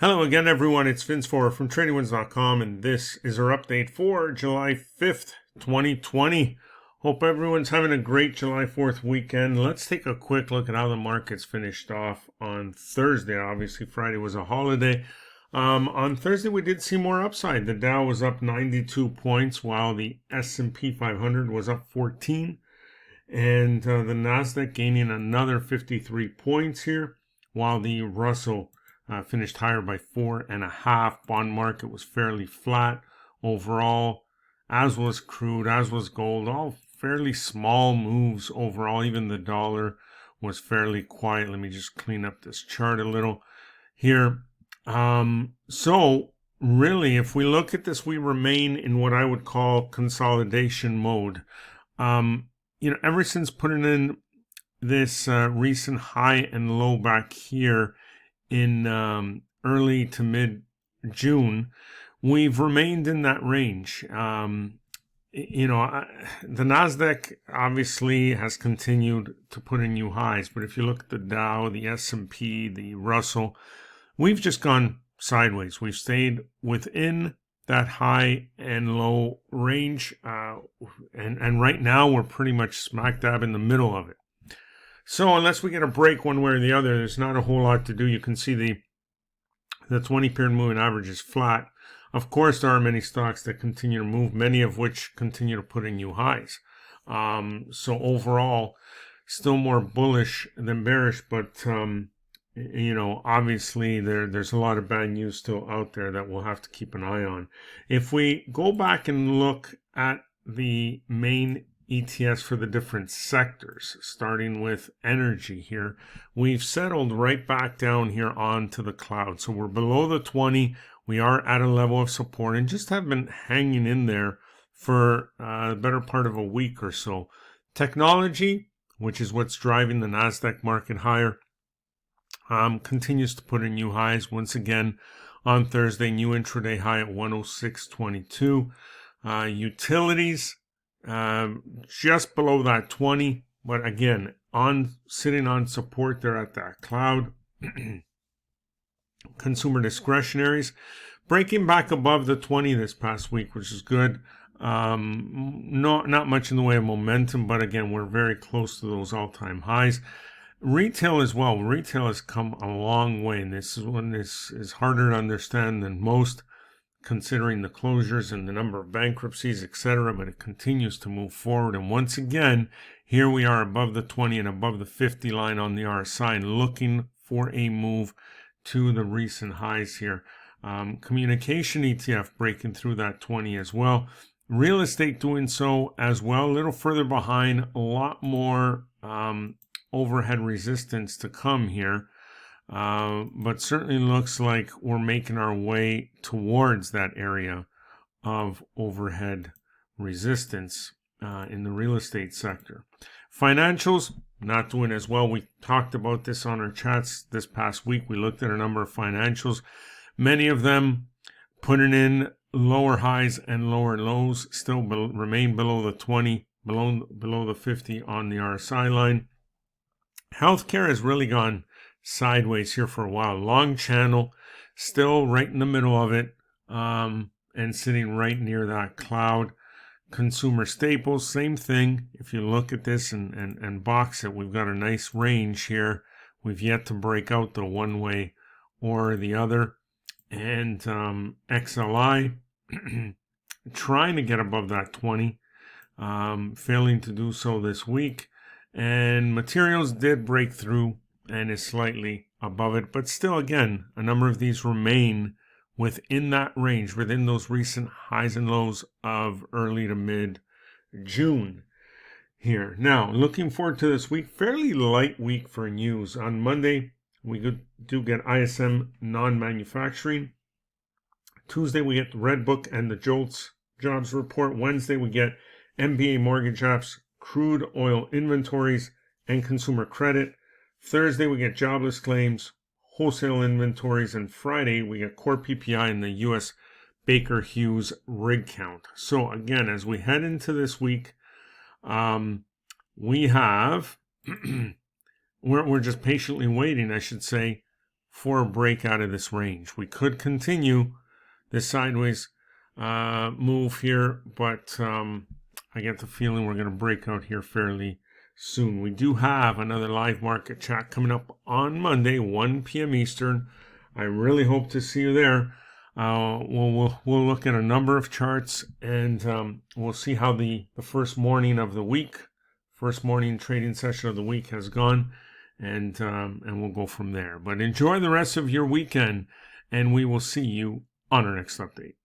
Hello again, everyone. It's Vince Forer from TradingWinds.com, and this is our update for July 5th, 2020. Hope everyone's having a great July 4th weekend. Let's take a quick look at how the markets finished off on Thursday. Obviously, Friday was a holiday. On Thursday, we did see more upside. The Dow was up 92 points, while the S&P 500 was up 14. And the Nasdaq gaining another 53 points here, while the Russell finished higher by 4.5. Bond market was fairly flat overall, as was crude, as was gold. All fairly small moves overall. Even the dollar was fairly quiet. Let me just clean up this chart a little here. So really, if we look at this, we remain in what I would call consolidation mode. Ever since putting in this recent high and low back here in early to mid-June, we've remained in that range. The Nasdaq obviously has continued to put in new highs, but if you look at the Dow, the S&P, the Russell, we've just gone sideways. We've stayed within that high and low range, and right now we're pretty much smack dab in the middle of it. So unless we get a break one way or the other, there's not a whole lot to do. You can see the 20-period moving average is flat. Of course, there are many stocks that continue to move, many of which continue to put in new highs. So overall, still more bullish than bearish, but obviously there's a lot of bad news still out there that we'll have to keep an eye on. If we go back and look at the main ETFs for the different sectors, starting with energy here, we've settled right back down here onto the cloud. So we're below the 20. We are at a level of support and just have been hanging in there for the better part of a week or so. Technology, which is what's driving the Nasdaq market higher, continues to put in new highs. Once again, on Thursday, new intraday high at 106.22. Utilities, just below that 20, but again, sitting on support there at that cloud. Consumer discretionaries breaking back above the 20 this past week, which is good. Not much in the way of momentum, but again, we're very close to those all-time highs. Retail as well. Retail has come a long way, and this is one this is harder to understand than most, considering the closures and the number of bankruptcies, etc., but it continues to move forward. And once again, here we are above the 20 and above the 50 line on the RSI and looking for a move to the recent highs here. Communication ETF breaking through that 20 as well. Real estate doing so as well, a little further behind, a lot more overhead resistance to come here. But certainly looks like we're making our way towards that area of overhead resistance in the real estate sector. Financials, not doing as well. We talked about this on our chats this past week. We looked at a number of financials, many of them putting in lower highs and lower lows, still remain below the 20, below the 50 on the RSI line. Healthcare has really gone sideways here for a while. Long channel, still right in the middle of it, and sitting right near that cloud. Consumer staples, same thing. If you look at this and box it, we've got a nice range here. We've yet to break out the one way or the other. And XLI trying to get above that 20, failing to do so this week. And materials did break through and is slightly above it, but still, again, a number of these remain within that range, within those recent highs and lows of early to mid-June here. Now, looking forward to this week, fairly light week for news. On Monday, we do get ISM non-manufacturing. Tuesday, we get the Red Book and the JOLTS jobs report. Wednesday, we get MBA mortgage apps, crude oil inventories, and consumer credit. Thursday, we get jobless claims, wholesale inventories, and Friday, we get core PPI and the U.S. Baker Hughes rig count. So again, as we head into this week, we have, we're just patiently waiting, I should say, for a break out of this range. We could continue this sideways move here, but I get the feeling we're going to break out here fairly soon. We do have another live market chat coming up on Monday, 1 p.m. Eastern. I really hope to see you there. We'll look at a number of charts, and we'll see how the first morning of the week, first morning trading session of the week has gone, and we'll go from there. But enjoy the rest of your weekend, and we will see you on our next update.